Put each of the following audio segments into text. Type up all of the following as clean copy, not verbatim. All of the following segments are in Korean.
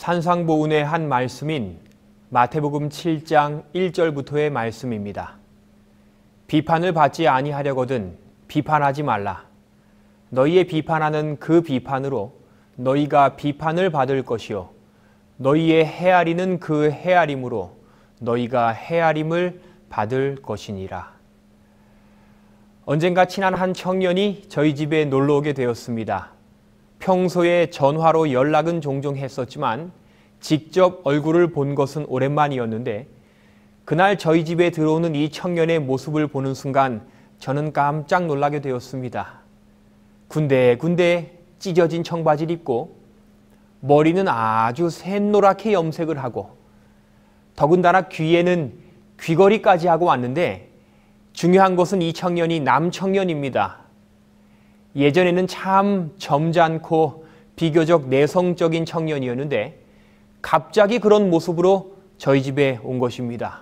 산상보훈의 한 말씀인 마태복음 7장 1절부터의 말씀입니다. 비판을 받지 아니하려거든 비판하지 말라. 너희의 비판하는 그 비판으로 너희가 비판을 받을 것이요 너희의 헤아리는 그 헤아림으로 너희가 헤아림을 받을 것이니라. 언젠가 친한 한 청년이 저희 집에 놀러 오게 되었습니다. 평소에 전화로 연락은 종종 했었지만 직접 얼굴을 본 것은 오랜만이었는데 그날 저희 집에 들어오는 이 청년의 모습을 보는 순간 저는 깜짝 놀라게 되었습니다. 군데군데 찢어진 청바지를 입고 머리는 아주 샛노랗게 염색을 하고 더군다나 귀에는 귀걸이까지 하고 왔는데 중요한 것은 이 청년이 남청년입니다. 예전에는 참 점잖고 비교적 내성적인 청년이었는데 갑자기 그런 모습으로 저희 집에 온 것입니다.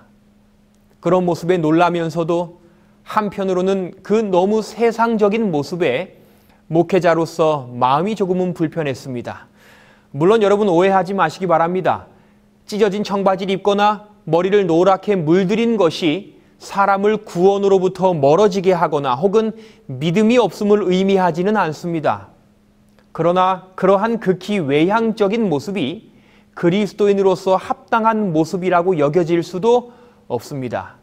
그런 모습에 놀라면서도 한편으로는 그 너무 세상적인 모습에 목회자로서 마음이 조금은 불편했습니다. 물론 여러분 오해하지 마시기 바랍니다. 찢어진 청바지를 입거나 머리를 노랗게 물들인 것이 사람을 구원으로부터 멀어지게 하거나 혹은 믿음이 없음을 의미하지는 않습니다. 그러나 그러한 극히 외향적인 모습이 그리스도인으로서 합당한 모습이라고 여겨질 수도 없습니다.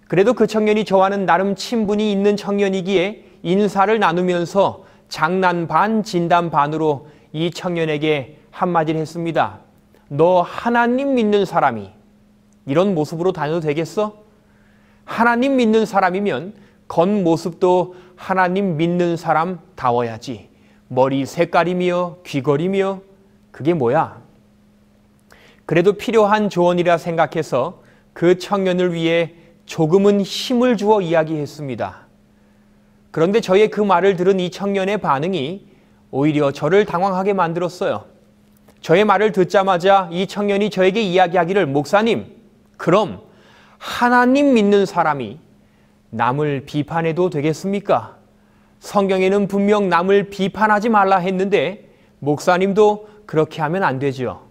그래도 그 청년이 저와는 나름 친분이 있는 청년이기에 인사를 나누면서 장난 반 진담 반으로 이 청년에게 한마디를 했습니다. 너 하나님 믿는 사람이 이런 모습으로 다녀도 되겠어? 하나님 믿는 사람이면 겉모습도 하나님 믿는 사람다워야지. 머리 색깔이며 귀걸이며 그게 뭐야? 그래도 필요한 조언이라 생각해서 그 청년을 위해 조금은 힘을 주어 이야기했습니다. 그런데 저의 그 말을 들은 이 청년의 반응이 오히려 저를 당황하게 만들었어요. 저의 말을 듣자마자 이 청년이 저에게 이야기하기를 목사님, 그럼 하나님 믿는 사람이 남을 비판해도 되겠습니까? 성경에는 분명 남을 비판하지 말라 했는데 목사님도 그렇게 하면 안 되죠.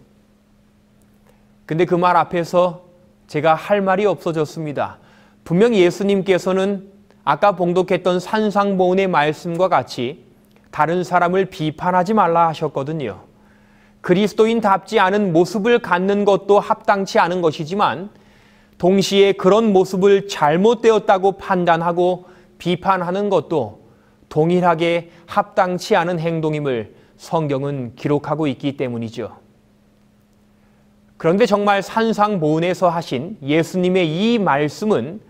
근데 그 말 앞에서 제가 할 말이 없어졌습니다. 분명 예수님께서는 아까 봉독했던 산상보훈의 말씀과 같이 다른 사람을 비판하지 말라 하셨거든요. 그리스도인답지 않은 모습을 갖는 것도 합당치 않은 것이지만 동시에 그런 모습을 잘못되었다고 판단하고 비판하는 것도 동일하게 합당치 않은 행동임을 성경은 기록하고 있기 때문이죠. 그런데 정말 산상보훈에서 하신 예수님의 이 말씀은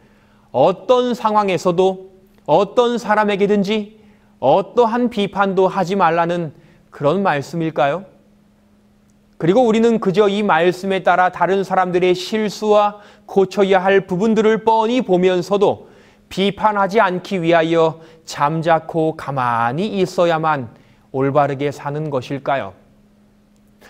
어떤 상황에서도 어떤 사람에게든지 어떠한 비판도 하지 말라는 그런 말씀일까요? 그리고 우리는 그저 이 말씀에 따라 다른 사람들의 실수와 고쳐야 할 부분들을 뻔히 보면서도 비판하지 않기 위하여 잠자코 가만히 있어야만 올바르게 사는 것일까요?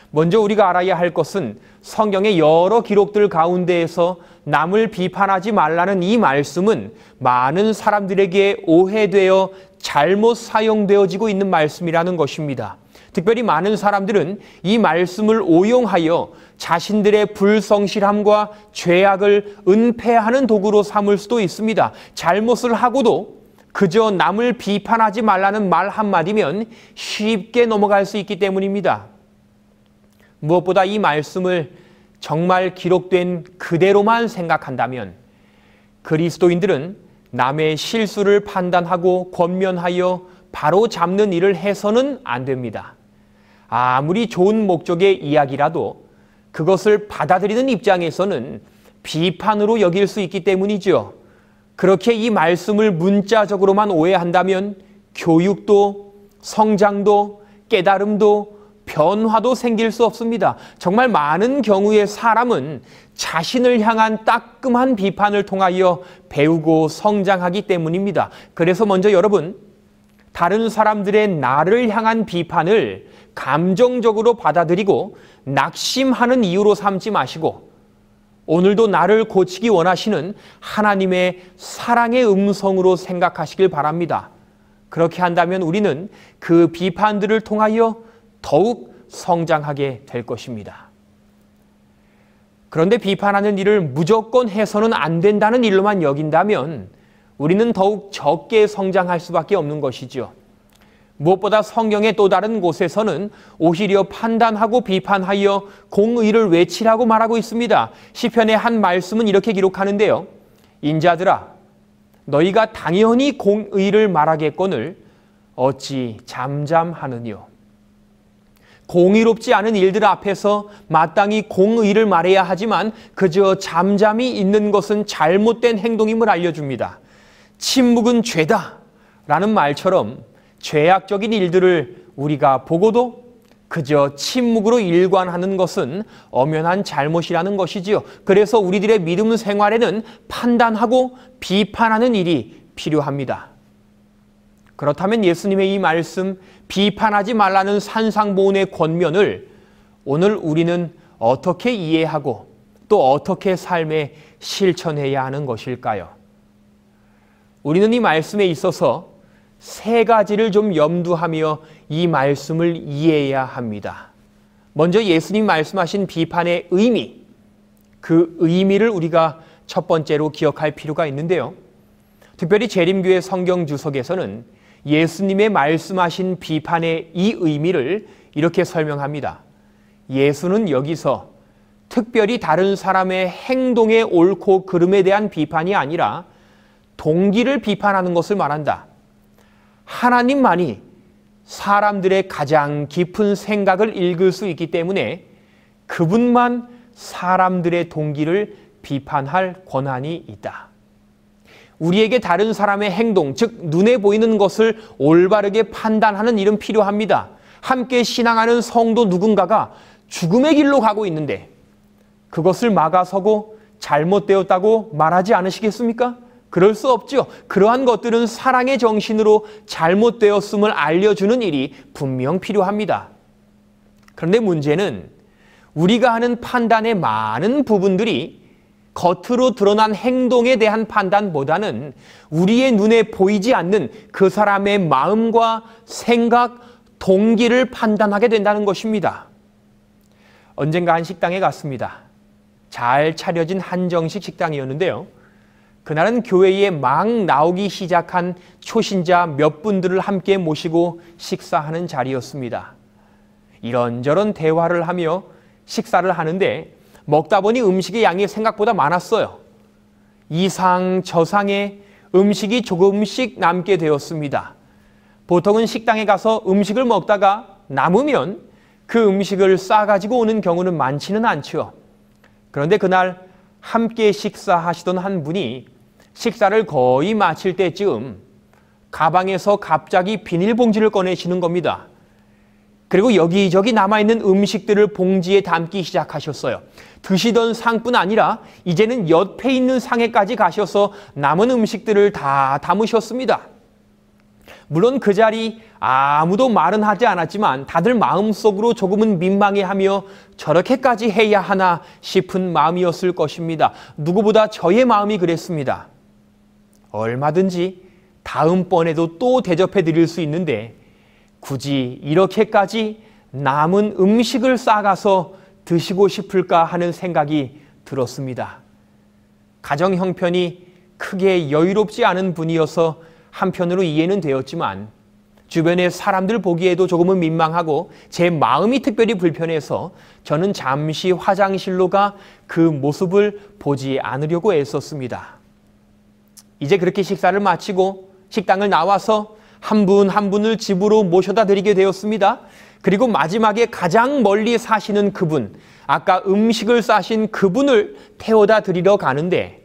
먼저 우리가 알아야 할 것은 성경의 여러 기록들 가운데에서 남을 비판하지 말라는 이 말씀은 많은 사람들에게 오해되어 잘못 사용되어지고 있는 말씀이라는 것입니다. 특별히 많은 사람들은 이 말씀을 오용하여 자신들의 불성실함과 죄악을 은폐하는 도구로 삼을 수도 있습니다. 잘못을 하고도 그저 남을 비판하지 말라는 말 한마디면 쉽게 넘어갈 수 있기 때문입니다. 무엇보다 이 말씀을 정말 기록된 그대로만 생각한다면 그리스도인들은 남의 실수를 판단하고 권면하여 바로 잡는 일을 해서는 안 됩니다. 아무리 좋은 목적의 이야기라도 그것을 받아들이는 입장에서는 비판으로 여길 수 있기 때문이죠. 그렇게 이 말씀을 문자적으로만 오해한다면 교육도 성장도 깨달음도 변화도 생길 수 없습니다. 정말 많은 경우에 사람은 자신을 향한 따끔한 비판을 통하여 배우고 성장하기 때문입니다. 그래서 먼저 여러분, 다른 사람들의 나를 향한 비판을 감정적으로 받아들이고 낙심하는 이유로 삼지 마시고 오늘도 나를 고치기 원하시는 하나님의 사랑의 음성으로 생각하시길 바랍니다. 그렇게 한다면 우리는 그 비판들을 통하여 더욱 성장하게 될 것입니다. 그런데 비판하는 일을 무조건 해서는 안 된다는 일로만 여긴다면 우리는 더욱 적게 성장할 수밖에 없는 것이죠. 무엇보다 성경의 또 다른 곳에서는 오히려 판단하고 비판하여 공의를 외치라고 말하고 있습니다. 시편의 한 말씀은 이렇게 기록하는데요. 인자들아, 너희가 당연히 공의를 말하겠거늘 어찌 잠잠하느뇨. 공의롭지 않은 일들 앞에서 마땅히 공의를 말해야 하지만 그저 잠잠히 있는 것은 잘못된 행동임을 알려줍니다. 침묵은 죄다 라는 말처럼 죄악적인 일들을 우리가 보고도 그저 침묵으로 일관하는 것은 엄연한 잘못이라는 것이지요. 그래서 우리들의 믿음 생활에는 판단하고 비판하는 일이 필요합니다. 그렇다면 예수님의 이 말씀, 비판하지 말라는 산상보훈의 권면을 오늘 우리는 어떻게 이해하고 또 어떻게 삶에 실천해야 하는 것일까요? 우리는 이 말씀에 있어서 세 가지를 좀 염두하며 이 말씀을 이해해야 합니다. 먼저 예수님 말씀하신 비판의 의미, 그 의미를 우리가 첫 번째로 기억할 필요가 있는데요. 특별히 재림교회 성경 주석에서는 예수님의 말씀하신 비판의 이 의미를 이렇게 설명합니다. 예수는 여기서 특별히 다른 사람의 행동의 옳고 그름에 대한 비판이 아니라 동기를 비판하는 것을 말한다. 하나님만이 사람들의 가장 깊은 생각을 읽을 수 있기 때문에 그분만 사람들의 동기를 비판할 권한이 있다. 우리에게 다른 사람의 행동, 즉 눈에 보이는 것을 올바르게 판단하는 일은 필요합니다. 함께 신앙하는 성도 누군가가 죽음의 길로 가고 있는데 그것을 막아서고 잘못되었다고 말하지 않으시겠습니까? 그럴 수 없죠. 그러한 것들은 사랑의 정신으로 잘못되었음을 알려주는 일이 분명 필요합니다. 그런데 문제는 우리가 하는 판단의 많은 부분들이 겉으로 드러난 행동에 대한 판단보다는 우리의 눈에 보이지 않는 그 사람의 마음과 생각, 동기를 판단하게 된다는 것입니다. 언젠가 한 식당에 갔습니다. 잘 차려진 한정식 식당이었는데요. 그날은 교회에 막 나오기 시작한 초신자 몇 분들을 함께 모시고 식사하는 자리였습니다. 이런저런 대화를 하며 식사를 하는데 먹다 보니 음식의 양이 생각보다 많았어요. 이상 저상의 음식이 조금씩 남게 되었습니다. 보통은 식당에 가서 음식을 먹다가 남으면 그 음식을 싸가지고 오는 경우는 많지는 않죠. 그런데 그날 함께 식사하시던 한 분이 식사를 거의 마칠 때쯤 가방에서 갑자기 비닐봉지를 꺼내시는 겁니다. 그리고 여기저기 남아있는 음식들을 봉지에 담기 시작하셨어요. 드시던 상뿐 아니라 이제는 옆에 있는 상에까지 가셔서 남은 음식들을 다 담으셨습니다. 물론 그 자리 아무도 말은 하지 않았지만 다들 마음속으로 조금은 민망해하며 저렇게까지 해야 하나 싶은 마음이었을 것입니다. 누구보다 저의 마음이 그랬습니다. 얼마든지 다음번에도 또 대접해 드릴 수 있는데 굳이 이렇게까지 남은 음식을 싸가서 드시고 싶을까 하는 생각이 들었습니다. 가정 형편이 크게 여유롭지 않은 분이어서 한편으로 이해는 되었지만 주변의 사람들 보기에도 조금은 민망하고 제 마음이 특별히 불편해서 저는 잠시 화장실로 가 그 모습을 보지 않으려고 애썼습니다. 이제 그렇게 식사를 마치고 식당을 나와서 한 분 한 분을 집으로 모셔다 드리게 되었습니다. 그리고 마지막에 가장 멀리 사시는 그분, 아까 음식을 싸신 그분을 태워다 드리러 가는데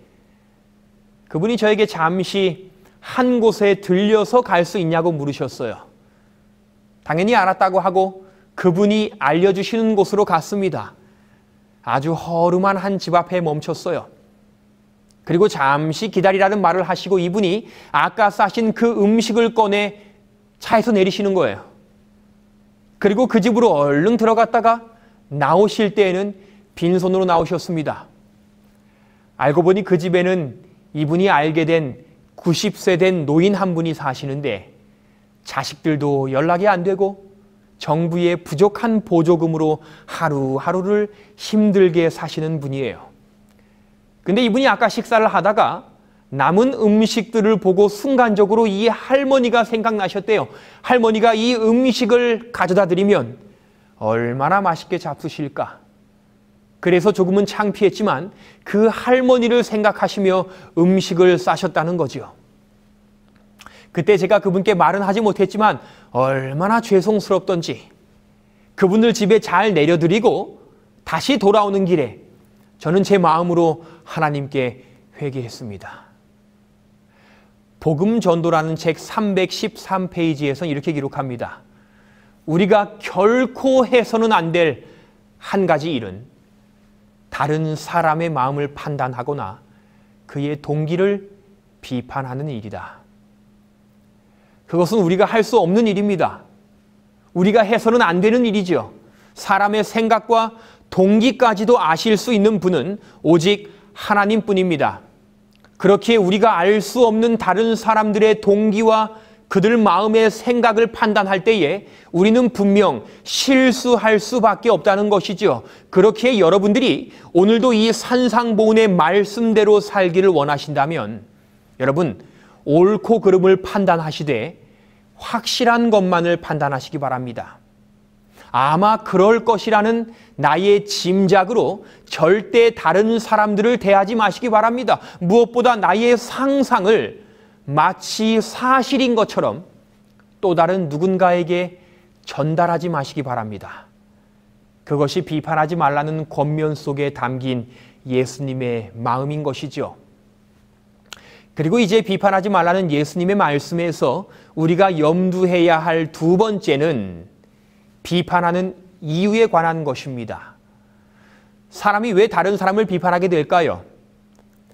그분이 저에게 잠시 한 곳에 들려서 갈 수 있냐고 물으셨어요. 당연히 알았다고 하고 그분이 알려주시는 곳으로 갔습니다. 아주 허름한 한 집 앞에 멈췄어요. 그리고 잠시 기다리라는 말을 하시고 이분이 아까 싸신 그 음식을 꺼내 차에서 내리시는 거예요. 그리고 그 집으로 얼른 들어갔다가 나오실 때에는 빈손으로 나오셨습니다. 알고 보니 그 집에는 이분이 알게 된 90세 된 노인 한 분이 사시는데 자식들도 연락이 안 되고 정부의 부족한 보조금으로 하루하루를 힘들게 사시는 분이에요. 근데 이분이 아까 식사를 하다가 남은 음식들을 보고 순간적으로 이 할머니가 생각나셨대요. 할머니가 이 음식을 가져다 드리면 얼마나 맛있게 잡수실까. 그래서 조금은 창피했지만 그 할머니를 생각하시며 음식을 싸셨다는 거죠. 그때 제가 그분께 말은 하지 못했지만 얼마나 죄송스럽던지 그분들 집에 잘 내려드리고 다시 돌아오는 길에 저는 제 마음으로 하나님께 회개했습니다. 복음 전도라는 책 313페이지에서 이렇게 기록합니다. 우리가 결코 해서는 안 될 한 가지 일은 다른 사람의 마음을 판단하거나 그의 동기를 비판하는 일이다. 그것은 우리가 할 수 없는 일입니다. 우리가 해서는 안 되는 일이죠. 사람의 생각과 동기까지도 아실 수 있는 분은 오직 하나님뿐입니다. 그렇게 우리가 알 수 없는 다른 사람들의 동기와 그들 마음의 생각을 판단할 때에 우리는 분명 실수할 수밖에 없다는 것이죠. 그렇게 여러분들이 오늘도 이 산상보훈의 말씀대로 살기를 원하신다면 여러분 옳고 그름을 판단하시되 확실한 것만을 판단하시기 바랍니다. 아마 그럴 것이라는 나의 짐작으로 절대 다른 사람들을 대하지 마시기 바랍니다. 무엇보다 나의 상상을 마치 사실인 것처럼 또 다른 누군가에게 전달하지 마시기 바랍니다. 그것이 비판하지 말라는 권면 속에 담긴 예수님의 마음인 것이죠. 그리고 이제 비판하지 말라는 예수님의 말씀에서 우리가 염두해야 할 두 번째는 비판하는 이유에 관한 것입니다. 사람이 왜 다른 사람을 비판하게 될까요?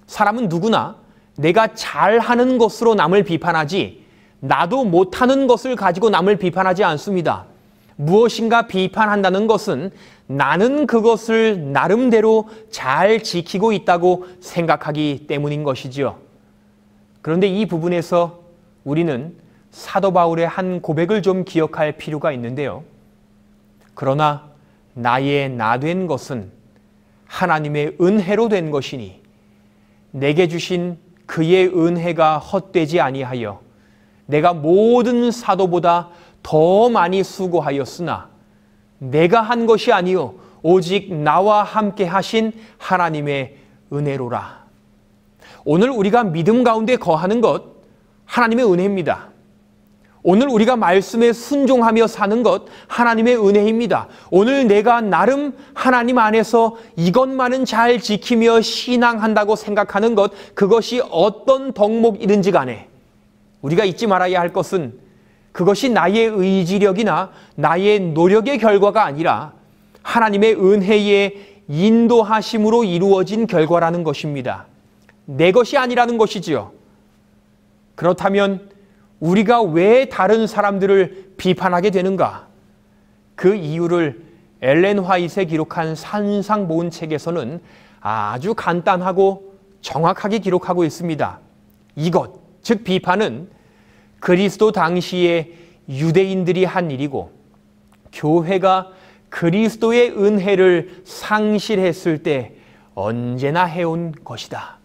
사람은 누구나 내가 잘하는 것으로 남을 비판하지 나도 못하는 것을 가지고 남을 비판하지 않습니다. 무엇인가 비판한다는 것은 나는 그것을 나름대로 잘 지키고 있다고 생각하기 때문인 것이지요. 그런데 이 부분에서 우리는 사도 바울의 한 고백을 좀 기억할 필요가 있는데요. 그러나 나의 나 된 것은 하나님의 은혜로 된 것이니 내게 주신 그의 은혜가 헛되지 아니하여 내가 모든 사도보다 더 많이 수고하였으나 내가 한 것이 아니요 오직 나와 함께 하신 하나님의 은혜로라. 오늘 우리가 믿음 가운데 거하는 것 하나님의 은혜입니다. 오늘 우리가 말씀에 순종하며 사는 것 하나님의 은혜입니다. 오늘 내가 나름 하나님 안에서 이것만은 잘 지키며 신앙한다고 생각하는 것 그것이 어떤 덕목이든지 간에 우리가 잊지 말아야 할 것은 그것이 나의 의지력이나 나의 노력의 결과가 아니라 하나님의 은혜의 인도하심으로 이루어진 결과라는 것입니다. 내 것이 아니라는 것이지요. 그렇다면 우리가 왜 다른 사람들을 비판하게 되는가? 그 이유를 엘렌 화이트에 기록한 산상보훈 책에서는 아주 간단하고 정확하게 기록하고 있습니다. 이것, 즉 비판은 그리스도 당시에 유대인들이 한 일이고 교회가 그리스도의 은혜를 상실했을 때 언제나 해온 것이다.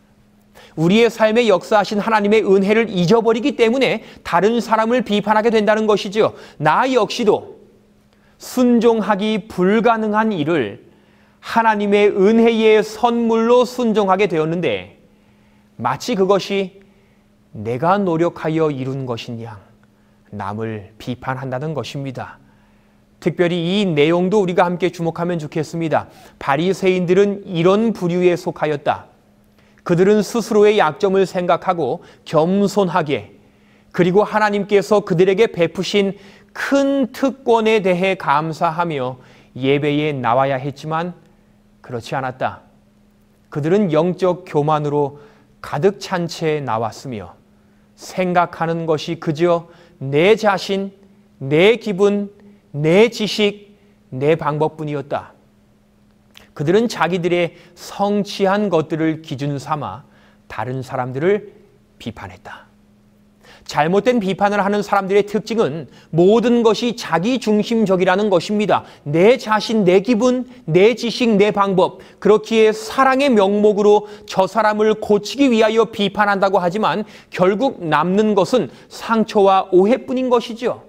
우리의 삶에 역사하신 하나님의 은혜를 잊어버리기 때문에 다른 사람을 비판하게 된다는 것이죠. 나 역시도 순종하기 불가능한 일을 하나님의 은혜의 선물로 순종하게 되었는데 마치 그것이 내가 노력하여 이룬 것인 양 남을 비판한다는 것입니다. 특별히 이 내용도 우리가 함께 주목하면 좋겠습니다. 바리새인들은 이런 부류에 속하였다. 그들은 스스로의 약점을 생각하고 겸손하게 그리고 하나님께서 그들에게 베푸신 큰 특권에 대해 감사하며 예배에 나와야 했지만 그렇지 않았다. 그들은 영적 교만으로 가득 찬 채 나왔으며 생각하는 것이 그저 내 자신, 내 기분, 내 지식, 내 방법뿐이었다. 그들은 자기들의 성취한 것들을 기준 삼아 다른 사람들을 비판했다. 잘못된 비판을 하는 사람들의 특징은 모든 것이 자기중심적이라는 것입니다. 내 자신, 내 기분, 내 지식, 내 방법, 그렇기에 사랑의 명목으로 저 사람을 고치기 위하여 비판한다고 하지만 결국 남는 것은 상처와 오해뿐인 것이죠.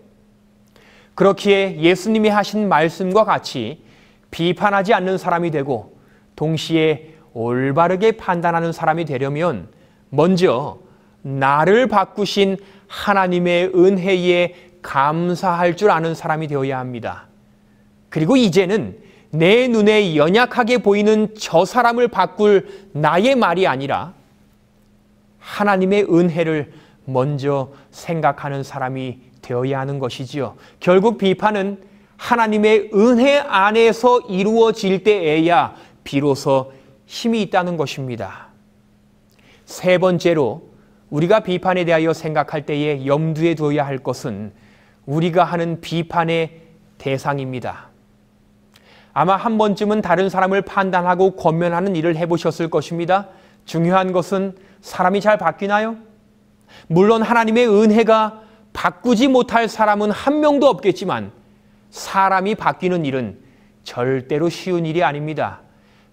그렇기에 예수님이 하신 말씀과 같이 비판하지 않는 사람이 되고 동시에 올바르게 판단하는 사람이 되려면 먼저 나를 바꾸신 하나님의 은혜에 감사할 줄 아는 사람이 되어야 합니다. 그리고 이제는 내 눈에 연약하게 보이는 저 사람을 바꿀 나의 말이 아니라 하나님의 은혜를 먼저 생각하는 사람이 되어야 하는 것이지요. 결국 비판은 하나님의 은혜 안에서 이루어질 때에야 비로소 힘이 있다는 것입니다. 세 번째로 우리가 비판에 대하여 생각할 때에 염두에 두어야 할 것은 우리가 하는 비판의 대상입니다. 아마 한 번쯤은 다른 사람을 판단하고 권면하는 일을 해보셨을 것입니다. 중요한 것은 사람이 잘 바뀌나요? 물론 하나님의 은혜가 바꾸지 못할 사람은 한 명도 없겠지만 사람이 바뀌는 일은 절대로 쉬운 일이 아닙니다.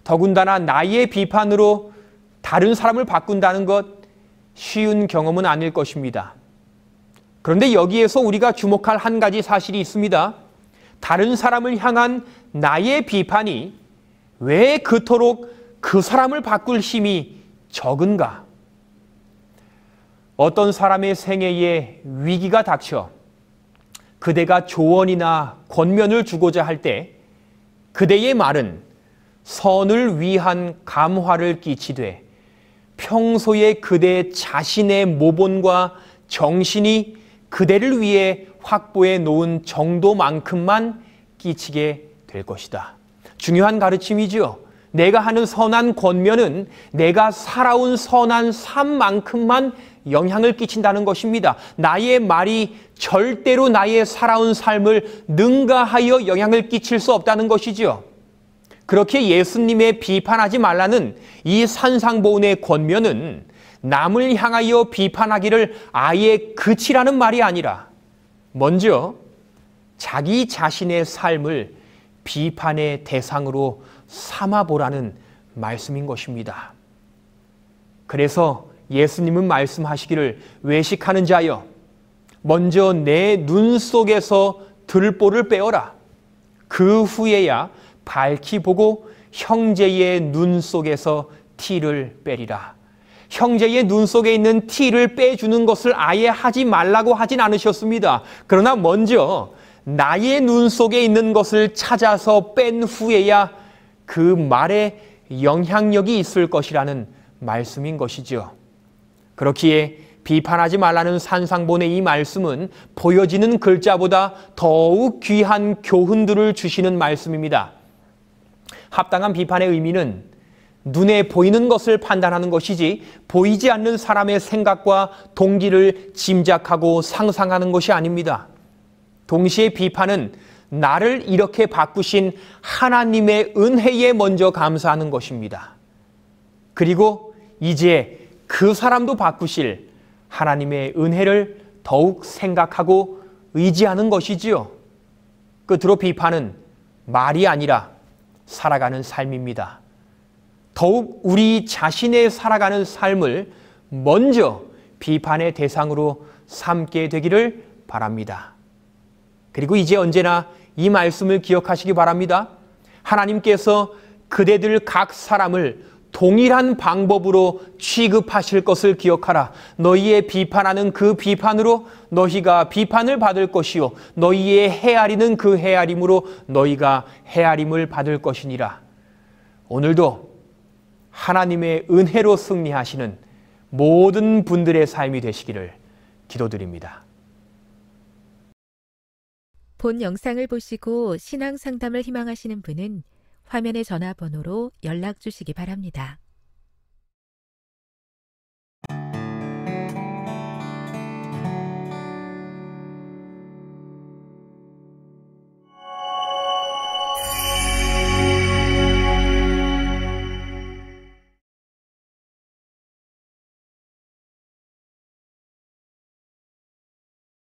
더군다나 나의 비판으로 다른 사람을 바꾼다는 것 쉬운 경험은 아닐 것입니다. 그런데 여기에서 우리가 주목할 한 가지 사실이 있습니다. 다른 사람을 향한 나의 비판이 왜 그토록 그 사람을 바꿀 힘이 적은가? 어떤 사람의 생애에 위기가 닥쳐 그대가 조언이나 권면을 주고자 할 때 그대의 말은 선을 위한 감화를 끼치되 평소에 그대 자신의 모본과 정신이 그대를 위해 확보해 놓은 정도만큼만 끼치게 될 것이다. 중요한 가르침이죠. 내가 하는 선한 권면은 내가 살아온 선한 삶만큼만 영향을 끼친다는 것입니다. 나의 말이 절대로 나의 살아온 삶을 능가하여 영향을 끼칠 수 없다는 것이죠. 그렇게 예수님의 비판하지 말라는 이 산상보훈의 권면은 남을 향하여 비판하기를 아예 그치라는 말이 아니라 먼저 자기 자신의 삶을 비판의 대상으로 삼아보라는 말씀인 것입니다. 그래서 예수님은 말씀하시기를 외식하는 자여 먼저 내 눈 속에서 들보를 빼어라. 그 후에야 밝히 보고 형제의 눈 속에서 티를 빼리라. 형제의 눈 속에 있는 티를 빼주는 것을 아예 하지 말라고 하진 않으셨습니다. 그러나 먼저 나의 눈 속에 있는 것을 찾아서 뺀 후에야 그 말에 영향력이 있을 것이라는 말씀인 것이죠. 그렇기에 비판하지 말라는 산상본의 이 말씀은 보여지는 글자보다 더욱 귀한 교훈들을 주시는 말씀입니다. 합당한 비판의 의미는 눈에 보이는 것을 판단하는 것이지 보이지 않는 사람의 생각과 동기를 짐작하고 상상하는 것이 아닙니다. 동시에 비판은 나를 이렇게 바꾸신 하나님의 은혜에 먼저 감사하는 것입니다. 그리고 이제 그 사람도 바꾸실 하나님의 은혜를 더욱 생각하고 의지하는 것이지요. 끝으로 비판은 말이 아니라 살아가는 삶입니다. 더욱 우리 자신의 살아가는 삶을 먼저 비판의 대상으로 삼게 되기를 바랍니다. 그리고 이제 언제나 이 말씀을 기억하시기 바랍니다. 하나님께서 그대들 각 사람을 동일한 방법으로 취급하실 것을 기억하라. 너희의 비판하는 그 비판으로 너희가 비판을 받을 것이요 너희의 헤아리는 그 헤아림으로 너희가 헤아림을 받을 것이니라. 오늘도 하나님의 은혜로 승리하시는 모든 분들의 삶이 되시기를 기도드립니다. 본 영상을 보시고 신앙 상담을 희망하시는 분은 화면의 전화번호로 연락 주시기 바랍니다.